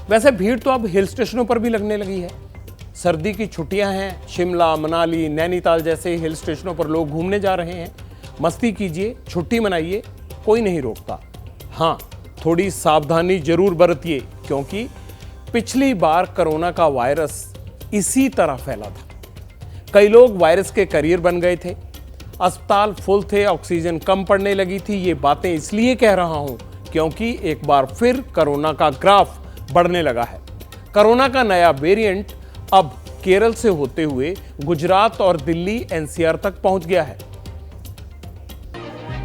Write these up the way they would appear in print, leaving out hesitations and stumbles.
वैसे भीड़ तो अब हिल स्टेशनों पर भी लगने लगी है। सर्दी की छुट्टियां हैं, शिमला, मनाली, नैनीताल जैसे हिल स्टेशनों पर लोग घूमने जा रहे हैं। मस्ती कीजिए, छुट्टी मनाइए, कोई नहीं रोकता। हाँ, थोड़ी सावधानी जरूर बरतिए, क्योंकि पिछली बार कोरोना का वायरस इसी तरह फैला था। कई लोग वायरस के करियर बन गए थे, अस्पताल फुल थे, ऑक्सीजन कम पड़ने लगी थी। ये बातें इसलिए कह रहा हूं क्योंकि एक बार फिर कोरोना का ग्राफ बढ़ने लगा है। कोरोना का नया वेरिएंट अब केरल से होते हुए गुजरात और दिल्ली एनसीआर तक पहुंच गया है।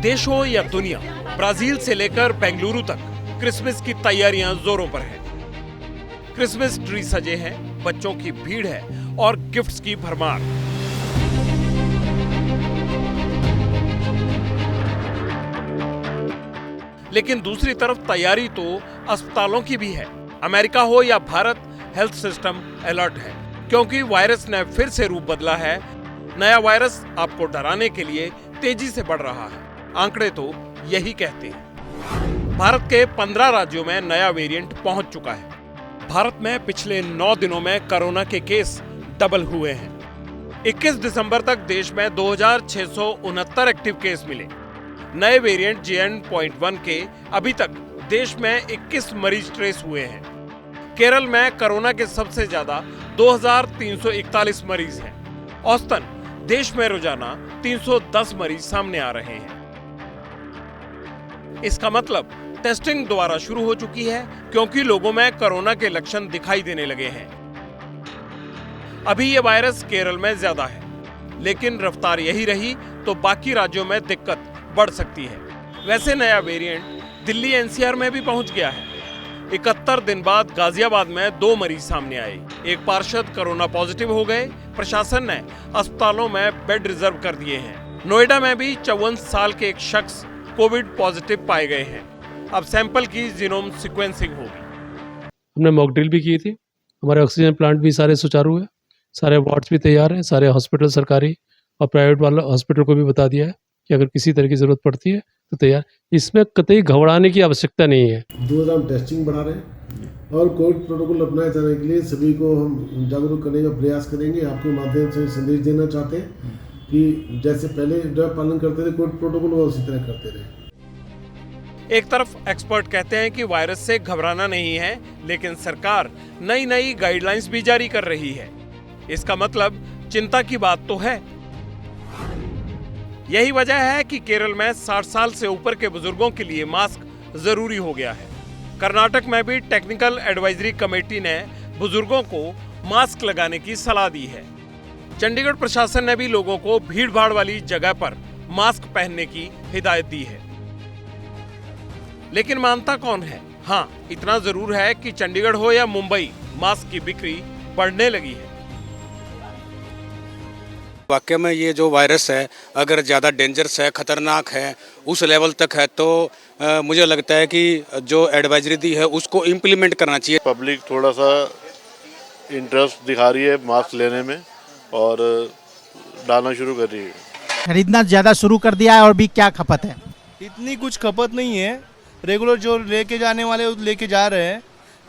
देश हो या दुनिया, ब्राजील से लेकर बेंगलुरु तक क्रिसमस की तैयारियां जोरों पर है। क्रिसमस ट्री सजे हैं, बच्चों की भीड़ है और गिफ्ट्स की भरमार। लेकिन दूसरी तरफ तैयारी तो अस्पतालों की भी है। अमेरिका हो या भारत, हेल्थ सिस्टम अलर्ट है, क्योंकि वायरस ने फिर से रूप बदला है। नया वायरस आपको डराने के लिए तेजी से बढ़ रहा है। आंकड़े तो यही कहते हैं। भारत के 15 राज्यों में नया वेरिएंट पहुंच चुका है। भारत में पिछले 9 दिनों में कोरोना के केस डबल हुए हैं। 21 दिसंबर तक देश में 2669 एक्टिव केस मिले। नए वेरिएंट JN.1 के अभी तक देश में 21 मरीज ट्रेस हुए हैं। केरल में कोरोना के सबसे ज्यादा 2341 मरीज हैं। औसतन देश में रोजाना 310 मरीज सामने आ रहे हैं। इसका मतलब टेस्टिंग दोबारा शुरू हो चुकी है, क्योंकि लोगों में कोरोना के लक्षण दिखाई देने लगे हैं। अभी ये वायरस केरल में ज्यादा है, लेकिन रफ्तार यही रही तो बाकी राज्यों में दिक्कत बढ़ सकती है। वैसे नया वेरिएंट दिल्ली एनसीआर में भी पहुंच गया है। 71 दिन बाद गाजियाबाद में 2 मरीज सामने आए। एक पार्षद कोरोना पॉजिटिव हो गए। प्रशासन ने अस्पतालों में बेड रिजर्व कर दिए हैं। नोएडा में भी 54 साल के एक शख्स कोविड पॉजिटिव पाए गए हैं। अब सैंपल की जीनोम सीक्वेंसिंग होगी। हमने मॉक ड्रिल भी की थी। हमारे ऑक्सीजन प्लांट भी सारे सुचारू है, सारे वार्ड्स भी तैयार हैं। सारे हॉस्पिटल, सरकारी और प्राइवेट वाला हॉस्पिटल को भी बता दिया है कि अगर किसी तरह की जरूरत पड़ती है तो तैयार। इसमें कतई घबराने की आवश्यकता नहीं है। 2000 टेस्टिंग बढ़ा रहे हैं और कोविड प्रोटोकॉल अपनाए जाने के लिए सभी को हम जागरूक करने का प्रयास करेंगे। आपके माध्यम से संदेश देना चाहते हैं कि जैसे पहले जो पालन करते थे कोविड प्रोटोकॉल, वो उसी तरह करते रहे। एक तरफ एक्सपर्ट कहते हैं कि वायरस से घबराना नहीं है, लेकिन सरकार नई नई गाइडलाइंस भी जारी कर रही है। इसका मतलब चिंता की बात तो है। यही वजह है कि केरल में 60 साल से ऊपर के बुजुर्गों के लिए मास्क जरूरी हो गया है। कर्नाटक में भी टेक्निकल एडवाइजरी कमेटी ने बुजुर्गों को मास्क लगाने की सलाह दी है। चंडीगढ़ प्रशासन ने भी लोगों को भीड़-भाड़ वाली जगह पर मास्क पहनने की हिदायत दी है। लेकिन मानता कौन है? हाँ, इतना जरूर है कि चंडीगढ़ हो या मुंबई, मास्क की बिक्री बढ़ने लगी है। वाकई में ये जो वायरस है, अगर ज़्यादा डेंजरस है, खतरनाक है, उस लेवल तक है, तो मुझे लगता है कि जो एडवाइजरी दी है उसको इम्प्लीमेंट करना चाहिए। पब्लिक थोड़ा सा इंटरेस्ट दिखा रही है मास्क लेने में और डालना शुरू कर रही है। खरीदना ज़्यादा शुरू कर दिया है। और भी क्या खपत है? इतनी कुछ खपत नहीं है। रेगुलर जो लेके जाने वाले लेके जा रहे हैं,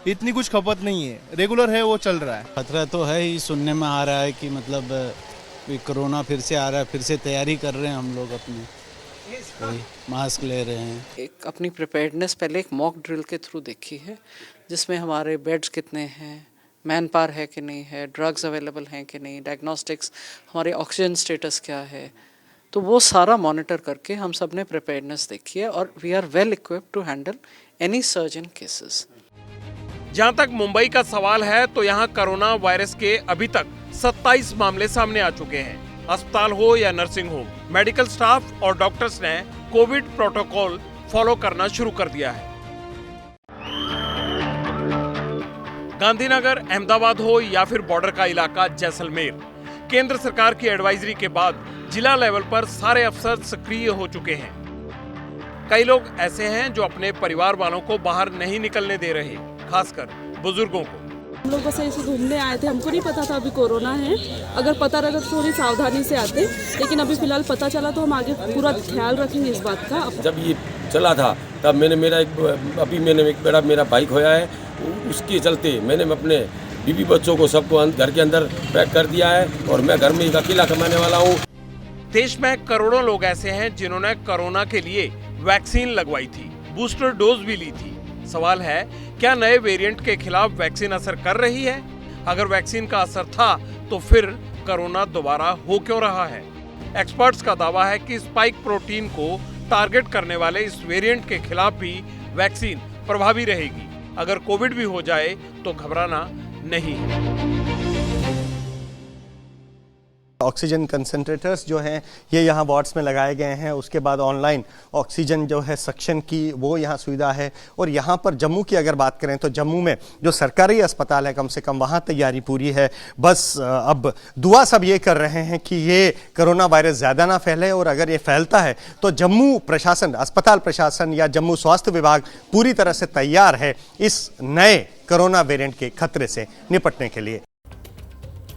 इतनी कुछ खपत नहीं है। रेगुलर है वो चल रहा है। खतरा तो है ही, सुनने में आ रहा है कि मतलब कोरोना फिर से आ रहा है। फिर से तैयारी कर रहे हैं हम लोग अपनी, मास्क ले रहे हैं। एक अपनी प्रिपेयर्डनेस पहले एक मॉक ड्रिल के थ्रू देखी है, जिसमें हमारे बेड्स कितने हैं, मैन पावर है कि नहीं है, ड्रग्स अवेलेबल हैं कि नहीं, डायग्नोस्टिक्स, हमारे ऑक्सीजन स्टेटस क्या है, तो वो सारा मॉनिटर करके हम सब ने प्रिपेयर्डनेस देखी है और we are well equipped to handle any surge in cases. जहां तक मुंबई का सवाल है तो यहां कोरोना वायरस के अभी तक 27 मामले सामने आ चुके हैं। अस्पताल हो या नर्सिंग होम, मेडिकल स्टाफ और डॉक्टर्स ने कोविड प्रोटोकॉल फॉलो करना शुरू कर दिया है। गांधीनगर, अहमदाबाद हो या फिर बॉर्डर का इलाका जैसलमेर, केंद्र सरकार की एडवाइजरी के बाद जिला लेवल पर सारे अफसर सक्रिय हो चुके हैं। कई लोग ऐसे हैं जो अपने परिवार वालों को बाहर नहीं निकलने दे रहे, खासकर बुजुर्गों को। हम लोग बस ऐसे घूमने आए थे, हमको नहीं पता था अभी कोरोना है। अगर पता रहता तो थोड़ी सावधानी से आते, लेकिन अभी फिलहाल पता चला तो हम आगे पूरा ख्याल रखेंगे इस बात का। जब ये चला था तब मैंने एक बड़ा मेरा बाइक खोया है उसके चलते मैंने अपने बीवी बच्चों को सबको घर के अंदर पैक कर दिया है और मैं घर में एक अकेला कमाने वाला हूँ। देश में करोड़ों लोग ऐसे हैं जिन्होंने कोरोना के लिए वैक्सीन लगवाई थी, बूस्टर डोज भी ली थी। सवाल है, क्या नए वेरिएंट के खिलाफ वैक्सीन असर कर रही है? अगर वैक्सीन का असर था तो फिर कोरोना दोबारा हो क्यों रहा है? एक्सपर्ट्स का दावा है कि स्पाइक प्रोटीन को टारगेट करने वाले इस वेरिएंट के खिलाफ भी वैक्सीन प्रभावी रहेगी। अगर कोविड भी हो जाए तो घबराना नहीं है। ऑक्सीजन कंसंट्रेटर्स जो हैं ये यहाँ वार्ड्स में लगाए गए हैं। उसके बाद ऑनलाइन ऑक्सीजन जो है सक्शन की वो यहाँ सुविधा है। और यहाँ पर जम्मू की अगर बात करें तो जम्मू में जो सरकारी अस्पताल है कम से कम वहाँ तैयारी पूरी है। बस अब दुआ सब ये कर रहे हैं कि ये कोरोना वायरस ज़्यादा ना फैले, और अगर ये फैलता है तो जम्मू प्रशासन, अस्पताल प्रशासन या जम्मू स्वास्थ्य विभाग पूरी तरह से तैयार है इस नए कोरोना वेरिएंट के खतरे से निपटने के लिए।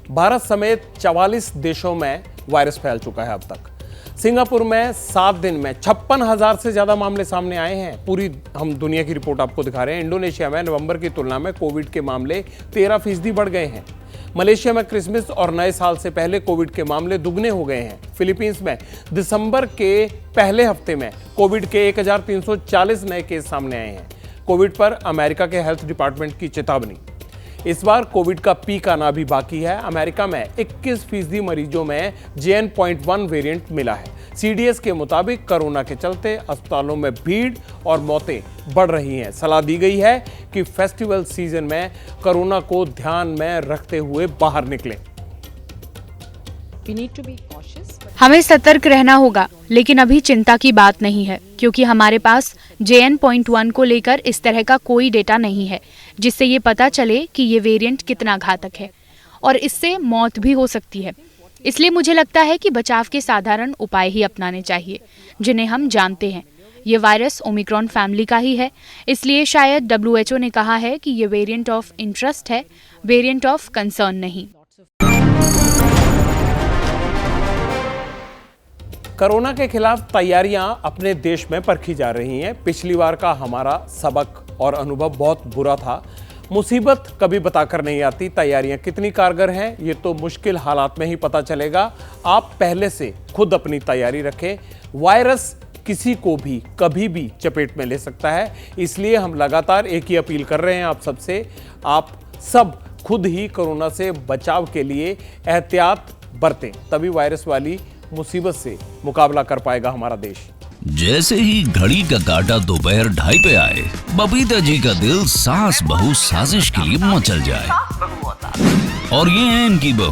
भारत समेत 44 देशों में वायरस फैल चुका है अब तक। सिंगापुर में 7 दिन में 56,000 से ज्यादा मामले सामने आए हैं। पूरी हम दुनिया की रिपोर्ट आपको दिखा रहे हैं। इंडोनेशिया में नवंबर की तुलना में कोविड के मामले 13% बढ़ गए हैं। मलेशिया में क्रिसमस और नए साल से पहले कोविड के मामले दुगने हो गए हैं। फिलीपींस में दिसंबर के पहले हफ्ते में कोविड के 1340 नए केस सामने आए हैं। कोविड पर अमेरिका के हेल्थ डिपार्टमेंट की चेतावनी। इस बार कोविड का पीक आना भी बाकी है। अमेरिका में 21% मरीजों में JN.1 वेरिएंट मिला है। CDS के मुताबिक कोरोना के चलते अस्पतालों में भीड़ और मौतें बढ़ रही हैं। सलाह दी गई है कि फेस्टिवल सीजन में कोरोना को ध्यान में रखते हुए बाहर निकलें। हमें सतर्क रहना होगा, लेकिन अभी चिंता की बात नहीं है क्योंकि हमारे पास JN.1 को लेकर इस तरह का कोई डेटा नहीं है जिससे ये पता चले कि ये वेरिएंट कितना घातक है और इससे मौत भी हो सकती है। इसलिए मुझे लगता है कि बचाव के साधारण उपाय ही अपनाने चाहिए जिन्हें हम जानते हैं। ये वायरस ओमिक्रॉन फैमिली का ही है, इसलिए शायद WHO ने कहा है कि ये वेरिएंट ऑफ इंटरेस्ट है, वेरिएंट ऑफ कंसर्न नहीं। कोरोना के खिलाफ तैयारियां अपने देश में परखी जा रही हैं। पिछली बार का हमारा सबक और अनुभव बहुत बुरा था। मुसीबत कभी बताकर नहीं आती। तैयारियां कितनी कारगर हैं ये तो मुश्किल हालात में ही पता चलेगा। आप पहले से खुद अपनी तैयारी रखें। वायरस किसी को भी कभी भी चपेट में ले सकता है, इसलिए हम लगातार एक ही अपील कर रहे हैं आप सबसे। आप सब खुद ही कोरोना से बचाव के लिए एहतियात बरतें, तभी वायरस वाली मुसीबत से मुकाबला कर पाएगा हमारा देश। जैसे ही घड़ी का काटा दोपहर 2:30 पे आए, बबीता जी का दिल सास बहू साजिश के लिए मचल जाए। और ये है इनकी बहू,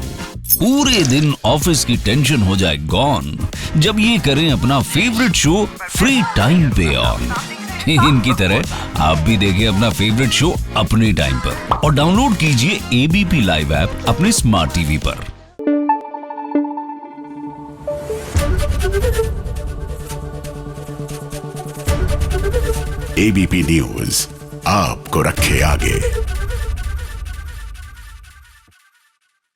पूरे दिन ऑफिस की टेंशन हो जाए गॉन जब ये करें अपना फेवरेट शो फ्री टाइम पे ऑन। इनकी तरह आप भी देखें अपना फेवरेट शो अपने टाइम पर और डाउनलोड कीजिए ABP लाइव ऐप अपने स्मार्ट टीवी पर। ABP न्यूज आपको रखे आगे।